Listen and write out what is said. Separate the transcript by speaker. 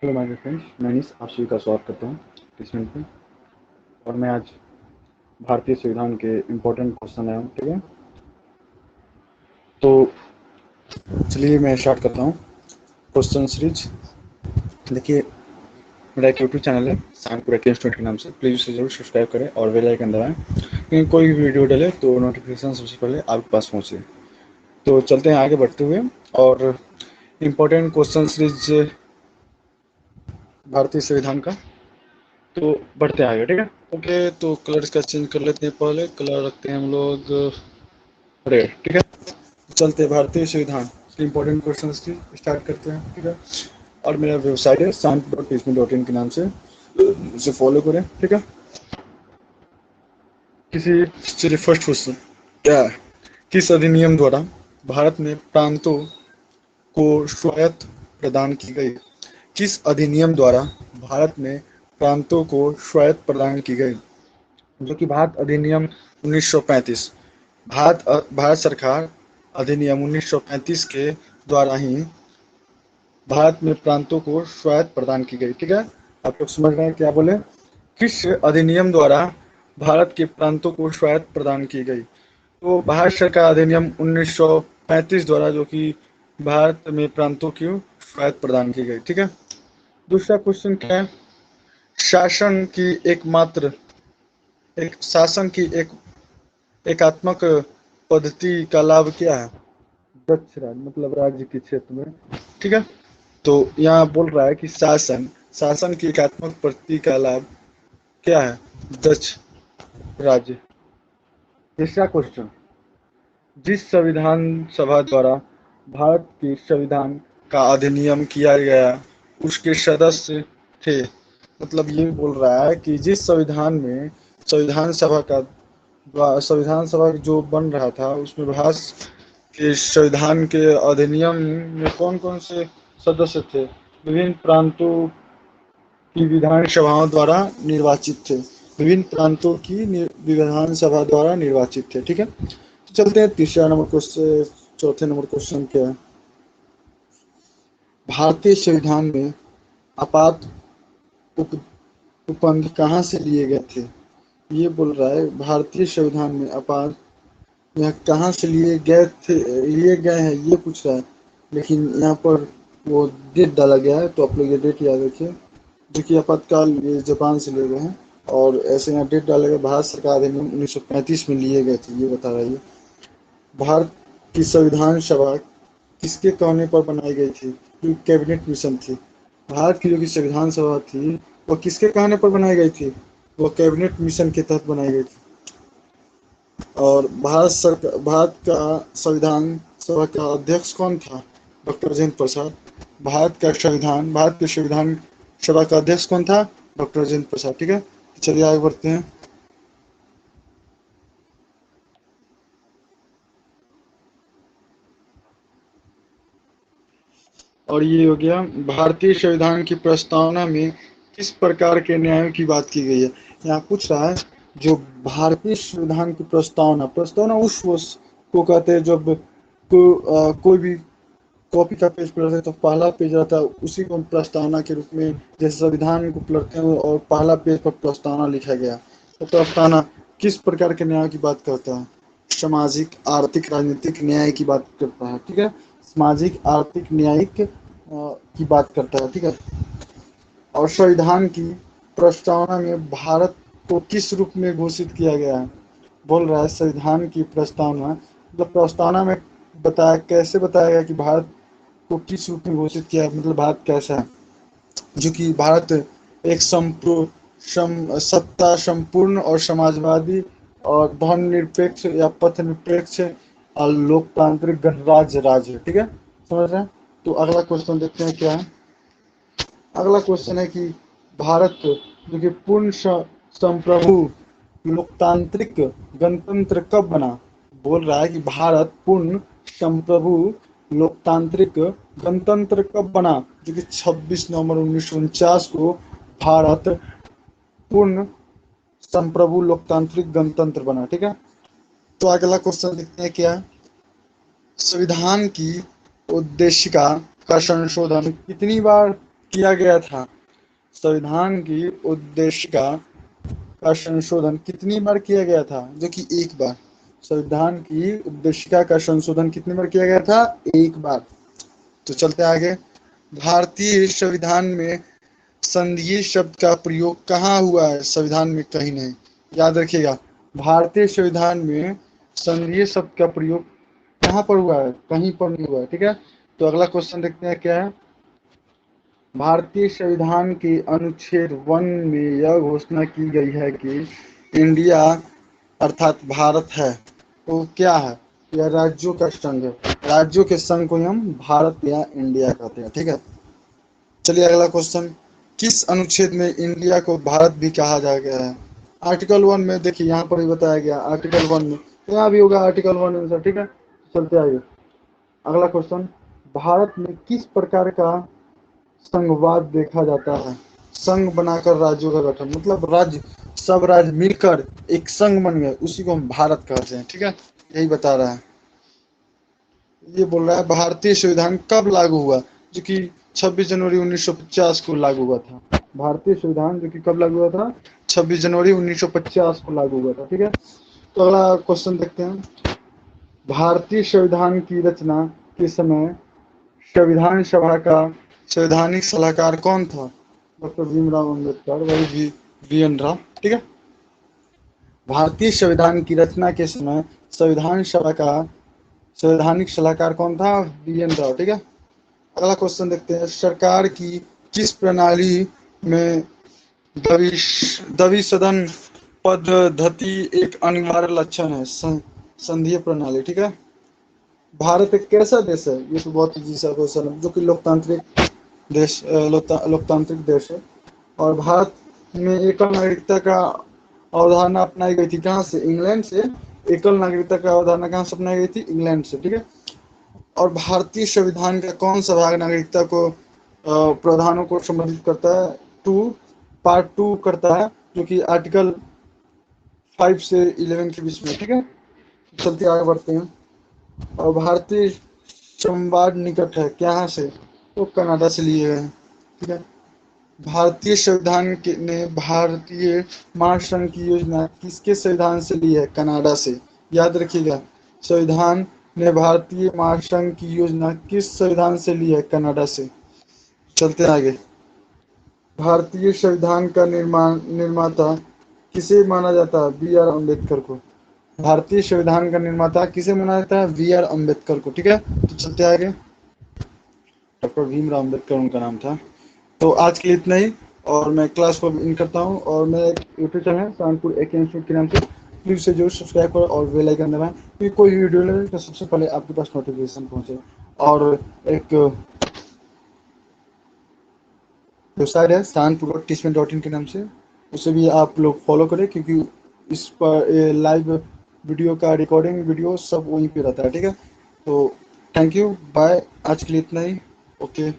Speaker 1: Hello my dear friends, मैं अनीस आप सभी का स्वागत करता हूँ ट्यूशन पे। और मैं आज भारतीय संविधान के इम्पोर्टेंट क्वेश्चन आया हूँ। ठीक है, तो चलिए मैं स्टार्ट करता हूँ क्वेश्चन सीरीज। देखिए, मेरा एक यूट्यूब चैनल है सानपुर एटीएम स्टूडेंट के नाम से। प्लीज़ उसे जरूर सब्सक्राइब करें और बेल आइकन दबाएं, क्योंकि कोई भी वीडियो डाले तो नोटिफिकेशन सबसे पहले आपके पास पहुँचे। तो चलते हैं आगे बढ़ते हुए, और इम्पोर्टेंट क्वेश्चन सीरीज भारतीय संविधान का। तो बढ़ते हैं आगे, ठीक है। ओके, तो कलर इसका चेंज कर लेते हैं। पहले कलर रखते हैं हम लोग रेड, ठीक है। चलते हैं भारतीय संविधान के इम्पोर्टेंट क्वेश्चन की स्टार्ट करते हैं, ठीक है। और मेरा वेबसाइट है sant.psmi.in के नाम से, उसे फॉलो करें, ठीक है। चलिए फर्स्ट क्वेश्चन क्या है? किस अधिनियम द्वारा भारत में प्रांतों को स्वायत्त प्रदान की गई? किस अधिनियम द्वारा भारत में प्रांतों को स्वायत्त प्रदान की गई? जो कि भारत अधिनियम 1935। भारत सरकार अधिनियम 1935 के द्वारा ही भारत में प्रांतों को स्वायत्त प्रदान की गई, ठीक है। आप लोग समझ रहे हैं क्या बोले? किस अधिनियम द्वारा भारत के प्रांतों को स्वायत्त प्रदान की गई? तो भारत सरकार अधिनियम 1935 द्वारा, जो कि भारत में प्रांतों की स्वायत्त प्रदान की गई, ठीक है। दूसरा क्वेश्चन क्या है? शासन की एकमात्र एक शासन की एक एकात्मक पद्धति का लाभ क्या है? दक्ष राज्य, मतलब राज्य के क्षेत्र में, ठीक है। तो यहाँ बोल रहा है कि शासन शासन की एकात्मक पद्धति का लाभ क्या है? दक्ष राज्य। तीसरा क्वेश्चन, जिस संविधान सभा द्वारा भारत के संविधान का अधिनियम किया गया उसके सदस्य थे। मतलब ये बोल रहा है कि जिस संविधान में संविधान सभा जो बन रहा था उसमें भारत के संविधान के अधिनियम में कौन कौन से सदस्य थे? विभिन्न प्रांतों की विधानसभाओं द्वारा निर्वाचित थे। विभिन्न प्रांतों की विधानसभा द्वारा निर्वाचित थे, ठीक है। तो चलते हैं तीसरा नंबर क्वेश्चन। चौथे नंबर क्वेश्चन क्या है? भारतीय संविधान में आपात उप उपबंध कहाँ से लिए गए थे? ये बोल रहा है भारतीय संविधान में आपात यह कहाँ से लिए गए हैं, ये पूछ रहा है। लेकिन यहाँ पर वो डेट डाला गया है, तो आप लोग ये डेट याद रखिए। देखिए, आपातकाल ये जापान से लिए गए हैं, और ऐसे यहाँ डेट डाला गया भारत सरकार अधिनियम 1935 में लिए गए थे, ये बता रहा है। भारत की संविधान सभा किसके कहने पर बनाई गई थी? जो कैबिनेट मिशन थी। भारत की जो कि संविधान सभा थी वो किसके कहने पर बनाई गई थी? वो कैबिनेट मिशन के तहत बनाई गई थी। और भारत का संविधान सभा का अध्यक्ष कौन था? डॉक्टर राजेंद्र प्रसाद। भारत के संविधान सभा का अध्यक्ष कौन था? डॉक्टर राजेंद्र प्रसाद, ठीक है। चलिए आगे बढ़ते हैं। और ये हो गया भारतीय संविधान की प्रस्तावना में किस प्रकार के न्यायों की बात की गई है? यहाँ पूछ रहा है जो भारतीय संविधान की प्रस्तावना प्रस्तावना उस को कहते हैं जब कोई भी कॉपी का पेज पढ़ते हैं तो पहला पेज रहता है, उसी को हम प्रस्तावना के रूप में, जैसे संविधान को पढ़ते हैं और पहला पेज पर प्रस्तावना लिखा गया, तो प्रस्तावना किस प्रकार के न्याय की बात करता है? सामाजिक, आर्थिक, राजनीतिक न्याय की बात करता है, ठीक है। सामाजिक, आर्थिक, न्यायिक की बात करता है, ठीक है। और संविधान की प्रस्तावना में भारत को किस रूप में घोषित किया गया है? बोल रहा है संविधान की प्रस्तावना, मतलब प्रस्तावना में बताया गया कि भारत को किस रूप में घोषित किया है, मतलब भारत कैसा है। जो कि भारत एक सत्ता संपूर्ण और समाजवादी और धर्मनिरपेक्ष या पथ निरपेक्ष और लोकतांत्रिक गणराज्य राज्य है, ठीक है। समझ रहे हैं? तो अगला क्वेश्चन देखते हैं क्या है। अगला क्वेश्चन है कि भारत जो कि पूर्ण संप्रभु लोकतांत्रिक गणतंत्र कब बना? बोल रहा है कि भारत पूर्ण संप्रभु लोकतांत्रिक गणतंत्र कब बना? जो कि 26 नवंबर 1949 को भारत पूर्ण संप्रभु लोकतांत्रिक गणतंत्र बना, ठीक है। तो अगला क्वेश्चन देखते हैं क्या है। संविधान की उद्देशिका का संशोधन कितनी बार किया गया था? संविधान की उद्देशिका का संशोधन कितनी बार किया गया था? जो कि एक बार। संविधान की उद्देशिका का संशोधन कितनी बार किया गया था? एक बार। तो चलते आगे। भारतीय संविधान में संघीय शब्द का प्रयोग कहाँ हुआ है? संविधान में कहीं नहीं। याद रखिएगा, भारतीय संविधान में संघीय शब्द का प्रयोग कहाँ पर हुआ है? कहीं पर नहीं हुआ है। ठीक है, तो अगला क्वेश्चन देखते हैं क्या है। भारतीय संविधान के अनुच्छेद 1 में यह घोषणा की गई है कि इंडिया अर्थात भारत है तो क्या है? यह राज्यों का संघ है। राज्यों के संघ को हम भारत या इंडिया कहते हैं। ठीक है, चलिए अगला क्वेश्चन। किस अनुच्छेद में इंडिया को भारत भी कहा जा गया है? आर्टिकल 1 में देखिए, यहाँ पर भी बताया गया आर्टिकल 1 में, तो यहाँ भी होगा आर्टिकल 1 आंसर। ठीक है, चलते आगे। अगला क्वेश्चन, भारत में किस प्रकार का संघवाद देखा जाता है? संघ बनाकर राज्यों का गठन, मतलब राज्य, सब राज्य मिलकर एक संघ बन गए, उसी को हम भारत कहते हैं। ठीक है, यही बता रहा है। ये बोल रहा है भारतीय संविधान कब लागू हुआ? जो कि 26 जनवरी 1950 को लागू हुआ था। भारतीय संविधान जो कि कब लागू हुआ था? 26 जनवरी 1950 को लागू हुआ था। ठीक है, तो अगला क्वेश्चन देखते हैं। भारतीय संविधान की रचना के समय संविधान सभा का संवैधानिक सलाहकार कौन था? डॉक्टर भीमराव अम्बेडकर, वही VN राव। ठीक है, भारतीय संविधान की रचना के समय संविधान सभा का संवैधानिक सलाहकार कौन था? VN राव। ठीक है, अगला क्वेश्चन देखते हैं। सरकार की किस प्रणाली में द्वि सदन पद्धति एक अनिवार्य लक्षण है? संघीय प्रणाली। ठीक है, भारत एक कैसा देश है? ये तो बहुत इजी सा क्वेश्चन है, जो कि लोकतांत्रिक देश, लोकतांत्रिक देश है। और भारत में एकल नागरिकता का अवधारणा अपनाई गई थी कहाँ से? इंग्लैंड से। एकल नागरिकता का अवधारणा कहाँ से अपनाई गई थी? इंग्लैंड से। ठीक है, और भारतीय संविधान का कौन सा भाग नागरिकता को प्रावधानों को संबंधित करता है? पार्ट 2 करता है, जो कि आर्टिकल 5 से 11 के बीच में। ठीक है, चलते आगे बढ़ते हैं। और भारतीय संवाद निकट है क्या से? तो कनाडा से लिए गए हैं। ठीक है, भारतीय संविधान ने भारतीय महासंघ की योजना किसके संविधान से ली है? कनाडा से। याद रखिएगा, संविधान ने भारतीय महासंघ की योजना किस संविधान से ली है? कनाडा से। चलते आगे। भारतीय संविधान का निर्माता किसे माना जाता है? BR अम्बेडकर को। भारतीय संविधान का निर्माता किसे माना जाता है? BR अम्बेडकर को। ठीक है, तो चलते आगे। डॉक्टर भीमराव अम्बेडकर उनका नाम था। तो आज के लिए इतना ही, और मैं क्लास को इन करता हूँ। और मैं एक यूट्यूब चैनल है कानपुर AK इंस्टीट्यूट के नाम से, प्लीज से जरूर सब्सक्राइब करो और बेल आइकन दबाएं, क्योंकि कोई वीडियो लगे तो सबसे पहले आपके पास नोटिफिकेशन पहुंचे। और एक वेबसाइट है कानपुर टीचमेंट.in के नाम से, उसे भी आप लोग फॉलो करें, क्योंकि इस पर लाइव वीडियो का रिकॉर्डिंग वीडियो सब वहीं पे रहता है। ठीक है, तो थैंक यू, बाय। आज के लिए इतना ही। ओके।